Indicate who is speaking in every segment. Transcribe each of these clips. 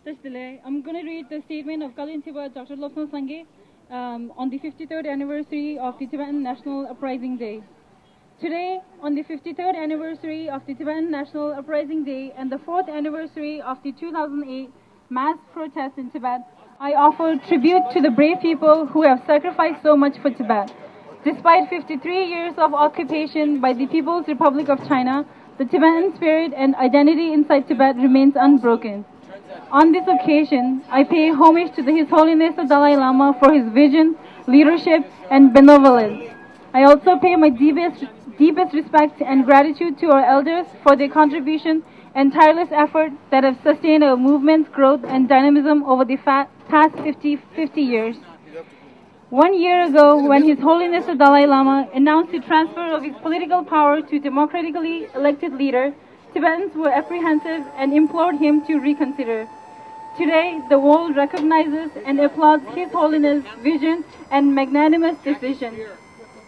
Speaker 1: such delay, I'm going to read the statement of Kalin Tibet Dr. Lobsang Sangye on the 53rd anniversary of the Tibetan National Uprising Day. Today, on the 53rd anniversary of the Tibetan National Uprising Day and the 4th anniversary of the 2008 mass protests in Tibet, I offer tribute to the brave people who have sacrificed so much for Tibet. Despite 53 years of occupation by the People's Republic of China, the Tibetan spirit and identity inside Tibet remains unbroken. On this occasion, I pay homage to His Holiness the Dalai Lama for his vision, leadership, and benevolence. I also pay my deepest respect and gratitude to our elders for their contribution and tireless effort that have sustained our movement's growth and dynamism over the past 50 years. 1 year ago, when His Holiness the Dalai Lama announced the transfer of his political power to democratically elected leader, Tibetans were apprehensive and implored him to reconsider. Today, the world recognizes and applauds His Holiness' vision and magnanimous decision.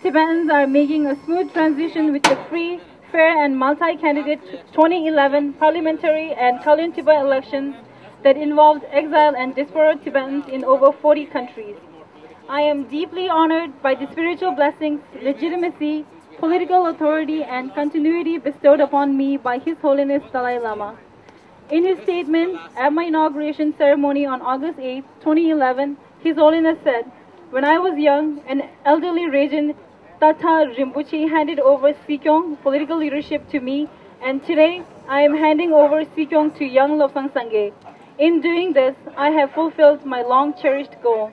Speaker 1: Tibetans are making a smooth transition with the free, fair, and multi-candidate 2011 parliamentary and Khalin Tibet elections that involved exiled and diaspora Tibetans in over 40 countries. I am deeply honored by the spiritual blessings, legitimacy, political authority, and continuity bestowed upon me by His Holiness Dalai Lama. In his statement at my inauguration ceremony on August 8, 2011, His Holiness said, "When I was young, an elderly regent, Tata Rinpoche, handed over Sikyong political leadership to me, and today I am handing over Sikyong to young Lobsang Sangye. In doing this, I have fulfilled my long-cherished goal."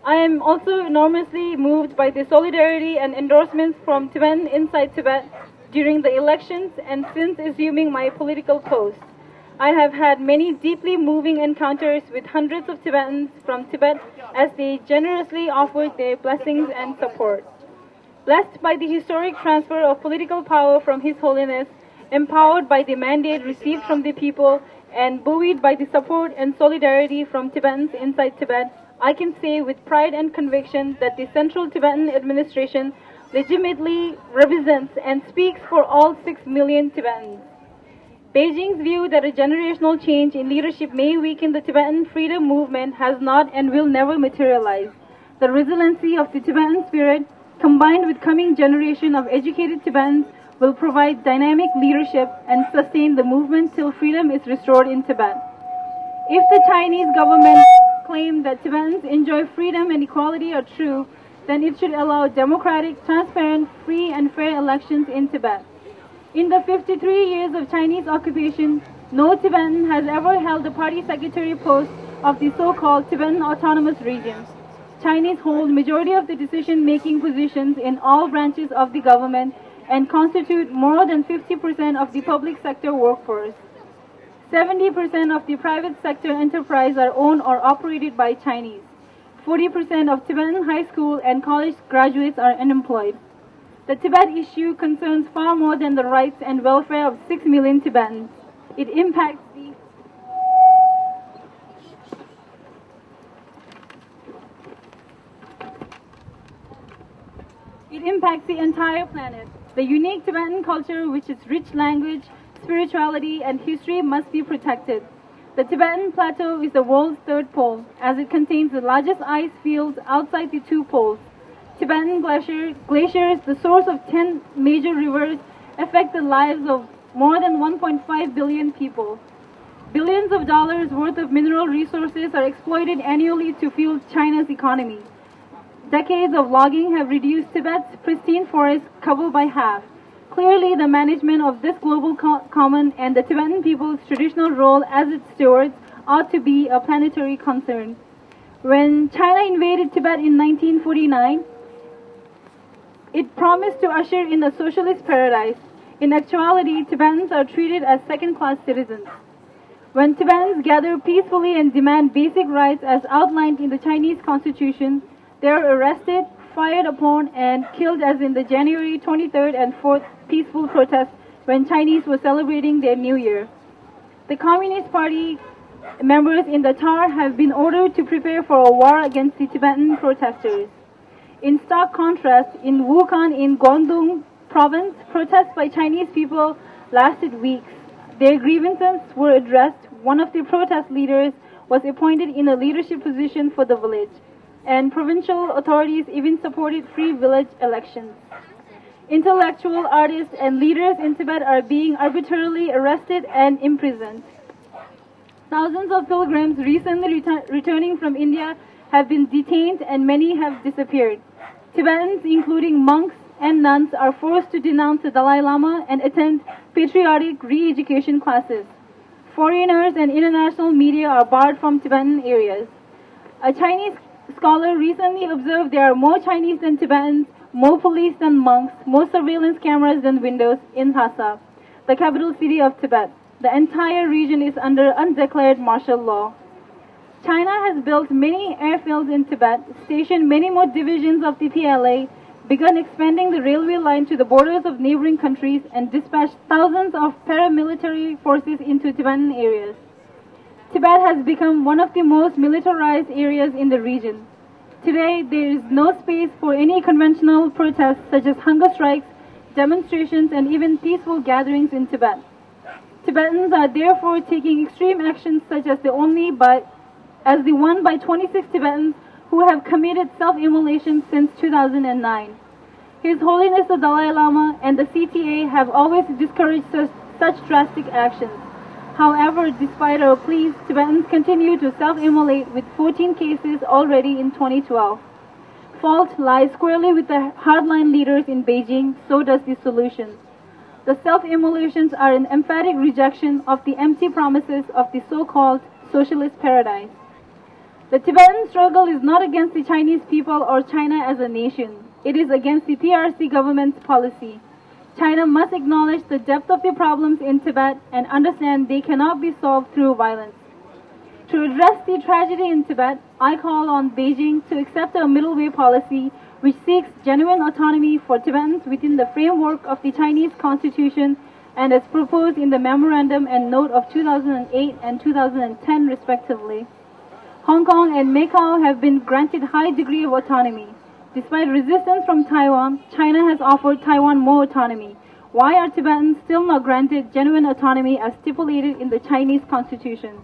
Speaker 1: I am also enormously moved by the solidarity and endorsements from Tibetan inside Tibet during the elections and since assuming my political post. I have had many deeply moving encounters with hundreds of Tibetans from Tibet as they generously offered their blessings and support. Blessed by the historic transfer of political power from His Holiness, empowered by the mandate received from the people, and buoyed by the support and solidarity from Tibetans inside Tibet, I can say with pride and conviction that the Central Tibetan Administration legitimately represents and speaks for all 6 million Tibetans. Beijing's view that a generational change in leadership may weaken the Tibetan freedom movement has not and will never materialize. The resiliency of the Tibetan spirit, combined with coming generation of educated Tibetans, will provide dynamic leadership and sustain the movement till freedom is restored in Tibet. If the Chinese government claim that Tibetans enjoy freedom and equality are true, then it should allow democratic, transparent, free and fair elections in Tibet. In the 53 years of Chinese occupation, no Tibetan has ever held the party secretary post of the so-called Tibetan Autonomous Region. Chinese hold majority of the decision-making positions in all branches of the government and constitute more than 50% of the public sector workforce. 70% of the private sector enterprise are owned or operated by Chinese. 40% of Tibetan high school and college graduates are unemployed. The Tibet issue concerns far more than the rights and welfare of 6 million Tibetans. It impacts the entire planet. The unique Tibetan culture, with its rich language, spirituality, and history, must be protected. The Tibetan Plateau is the world's third pole, as it contains the largest ice fields outside the 2 poles. Tibetan glaciers, the source of 10 major rivers, affect the lives of more than 1.5 billion people. Billions of dollars worth of mineral resources are exploited annually to fuel China's economy. Decades of logging have reduced Tibet's pristine forest cover by half. Clearly, the management of this global common and the Tibetan people's traditional role as its stewards ought to be a planetary concern. When China invaded Tibet in 1949, it promised to usher in a socialist paradise. In actuality, Tibetans are treated as second-class citizens. When Tibetans gather peacefully and demand basic rights as outlined in the Chinese constitution, they are arrested, fired upon, and killed, as in the January 23rd and 4th peaceful protests when Chinese were celebrating their New Year. The Communist Party members in the Tar have been ordered to prepare for a war against the Tibetan protesters. In stark contrast, in Wukan in Guangdong province, protests by Chinese people lasted weeks. Their grievances were addressed one of the protest leaders was appointed in a leadership position for the village, and provincial authorities even supported free village elections. Intellectual artists and leaders in Tibet are being arbitrarily arrested and imprisoned. Thousands of pilgrims recently returning from India have been detained and many have disappeared. Tibetans, including monks and nuns, are forced to denounce the Dalai Lama and attend patriotic re-education classes. Foreigners and international media are barred from Tibetan areas. A Chinese scholar recently observed there are more Chinese than Tibetans, more police than monks, more surveillance cameras than windows in Lhasa, the capital city of Tibet. The entire region is under undeclared martial law. China has built many airfields in Tibet, stationed many more divisions of the PLA, begun expanding the railway line to the borders of neighboring countries, and dispatched thousands of paramilitary forces into Tibetan areas. Tibet has become one of the most militarized areas in the region. Today, there is no space for any conventional protests such as hunger strikes, demonstrations, and even peaceful gatherings in Tibet. Tibetans are therefore taking extreme actions such as the one by 26 Tibetans who have committed self-immolation since 2009. His Holiness the Dalai Lama and the CTA have always discouraged such drastic actions. However, despite our pleas, Tibetans continue to self-immolate with 14 cases already in 2012. Fault lies squarely with the hardline leaders in Beijing, so does the solution. The self-immolations are an emphatic rejection of the empty promises of the so-called socialist paradise. The Tibetan struggle is not against the Chinese people or China as a nation. It is against the PRC government's policy. China must acknowledge the depth of the problems in Tibet and understand they cannot be solved through violence. To address the tragedy in Tibet, I call on Beijing to accept a middle way policy which seeks genuine autonomy for Tibetans within the framework of the Chinese Constitution and as proposed in the Memorandum and Note of 2008 and 2010 respectively. Hong Kong and Macau have been granted high degree of autonomy. Despite resistance from Taiwan, China has offered Taiwan more autonomy. Why are Tibetans still not granted genuine autonomy as stipulated in the Chinese Constitution?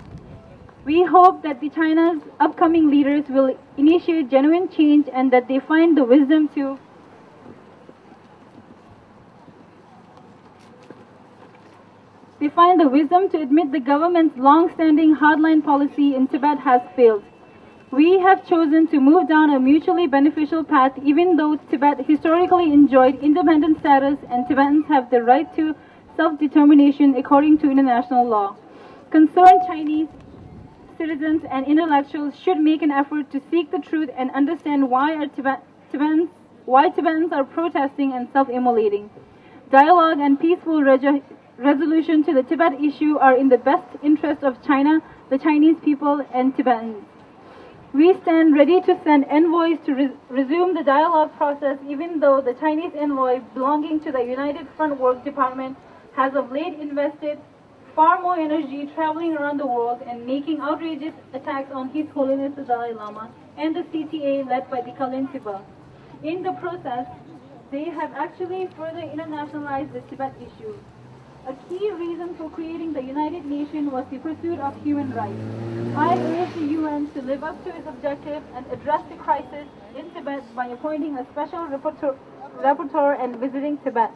Speaker 1: We hope that China's upcoming leaders will initiate genuine change and that they find the wisdom to admit the government's long-standing hardline policy in Tibet has failed. We have chosen to move down a mutually beneficial path even though Tibet historically enjoyed independent status and Tibetans have the right to self-determination according to international law. Concerned Chinese citizens and intellectuals should make an effort to seek the truth and understand why Tibetans are protesting and self-immolating. Dialogue and peaceful resolution to the Tibet issue are in the best interest of China, the Chinese people, and Tibetans. We stand ready to send envoys to resume the dialogue process even though the Chinese envoy belonging to the United Front Work Department has of late invested far more energy traveling around the world and making outrageous attacks on His Holiness the Dalai Lama and the CTA led by the Kalintiba. In the process, they have actually further internationalized the Tibet issue. A key reason for creating the United Nations was the pursuit of human rights. I urge the UN to live up to its objective and address the crisis in Tibet by appointing a special rapporteur and visiting Tibet.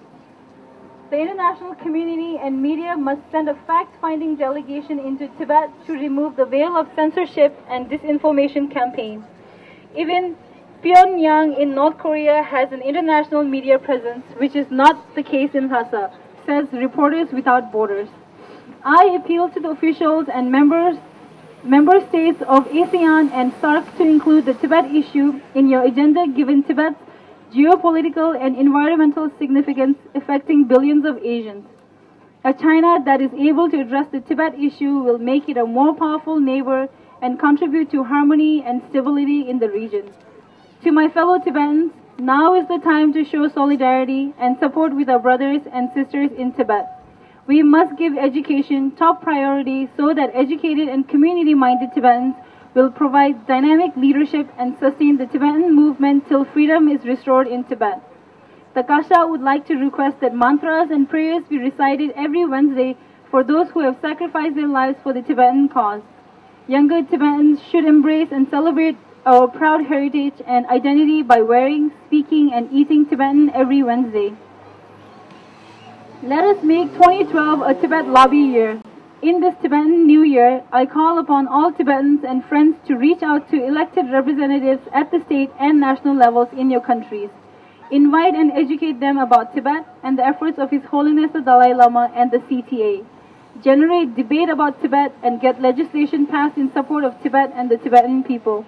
Speaker 1: The international community and media must send a fact-finding delegation into Tibet to remove the veil of censorship and disinformation campaign. Even Pyongyang in North Korea has an international media presence, which is not the case in Lhasa, says Reporters Without Borders. I appeal to the officials and member states of ASEAN and SAARC to include the Tibet issue in your agenda given Tibet's geopolitical and environmental significance affecting billions of Asians. A China that is able to address the Tibet issue will make it a more powerful neighbor and contribute to harmony and stability in the region. To my fellow Tibetans, now is the time to show solidarity and support with our brothers and sisters in Tibet. We must give education top priority so that educated and community-minded Tibetans will provide dynamic leadership and sustain the Tibetan movement till freedom is restored in Tibet. The Kashag would like to request that mantras and prayers be recited every Wednesday for for those who have sacrificed their lives for the Tibetan cause. Younger Tibetans should embrace and celebrate our proud heritage and identity by wearing, speaking, and eating Tibetan every Wednesday. Let us make 2012 a Tibet Lobby year. In this Tibetan New Year, I call upon all Tibetans and friends to reach out to elected representatives at the state and national levels in your countries. Invite and educate them about Tibet and the efforts of His Holiness the Dalai Lama and the CTA. Generate debate about Tibet and get legislation passed in support of Tibet and the Tibetan people.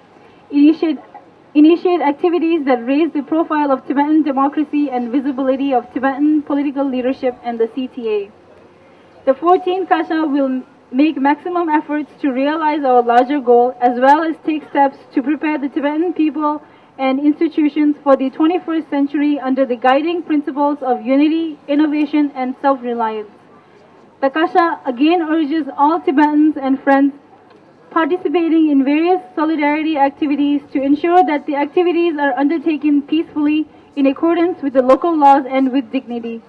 Speaker 1: Initiate activities that raise the profile of Tibetan democracy and visibility of Tibetan political leadership and the CTA. The 14th Kashag will make maximum efforts to realize our larger goal as well as take steps to prepare the Tibetan people and institutions for the 21st century under the guiding principles of unity, innovation, and self-reliance. The Kashag again urges all Tibetans and friends participating in various solidarity activities to ensure that the activities are undertaken peacefully in accordance with the local laws and with dignity.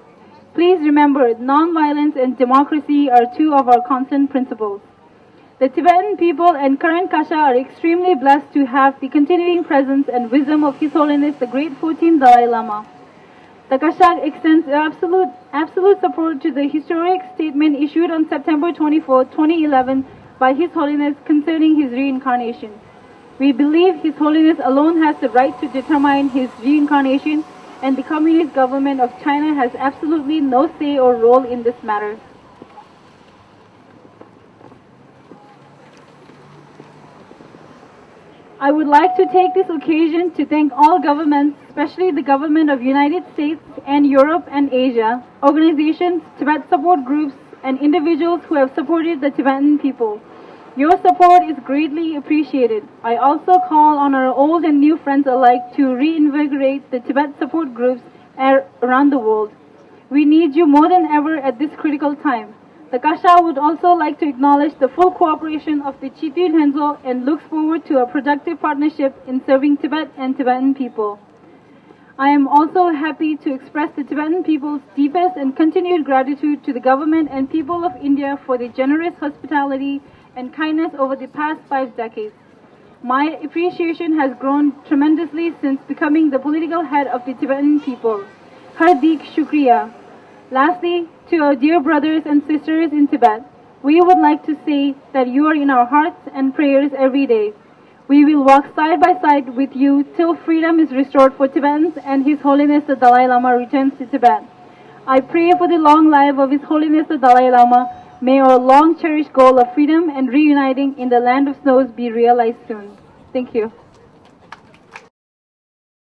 Speaker 1: Please remember, non-violence and democracy are two of our constant principles. The Tibetan people and current Kashag are extremely blessed to have the continuing presence and wisdom of His Holiness the Great 14th Dalai Lama. The Kashag extends absolute support to the historic statement issued on September 24, 2011 by His Holiness concerning his reincarnation. We believe His Holiness alone has the right to determine his reincarnation, and the Communist government of China has absolutely no say or role in this matter. I would like to take this occasion to thank all governments, especially the government of United States and Europe and Asia, organizations, Tibet support groups, and individuals who have supported the Tibetan people. Your support is greatly appreciated. I also call on our old and new friends alike to reinvigorate the Tibet support groups around the world. We need you more than ever at this critical time. The Kashag would also like to acknowledge the full cooperation of the Chitu Henzo and looks forward to a productive partnership in serving Tibet and Tibetan people. I am also happy to express the Tibetan people's deepest and continued gratitude to the government and people of India for their generous hospitality and kindness over the past 5 decades. My appreciation has grown tremendously since becoming the political head of the Tibetan people. Hardik Shukriya. Lastly, to our dear brothers and sisters in Tibet, we would like to say that you are in our hearts and prayers every day. We will walk side by side with you till freedom is restored for Tibetans and His Holiness the Dalai Lama returns to Tibet. I pray for the long life of His Holiness the Dalai Lama. May our long cherished goal of freedom and reuniting in the land of snows be realized soon. Thank you.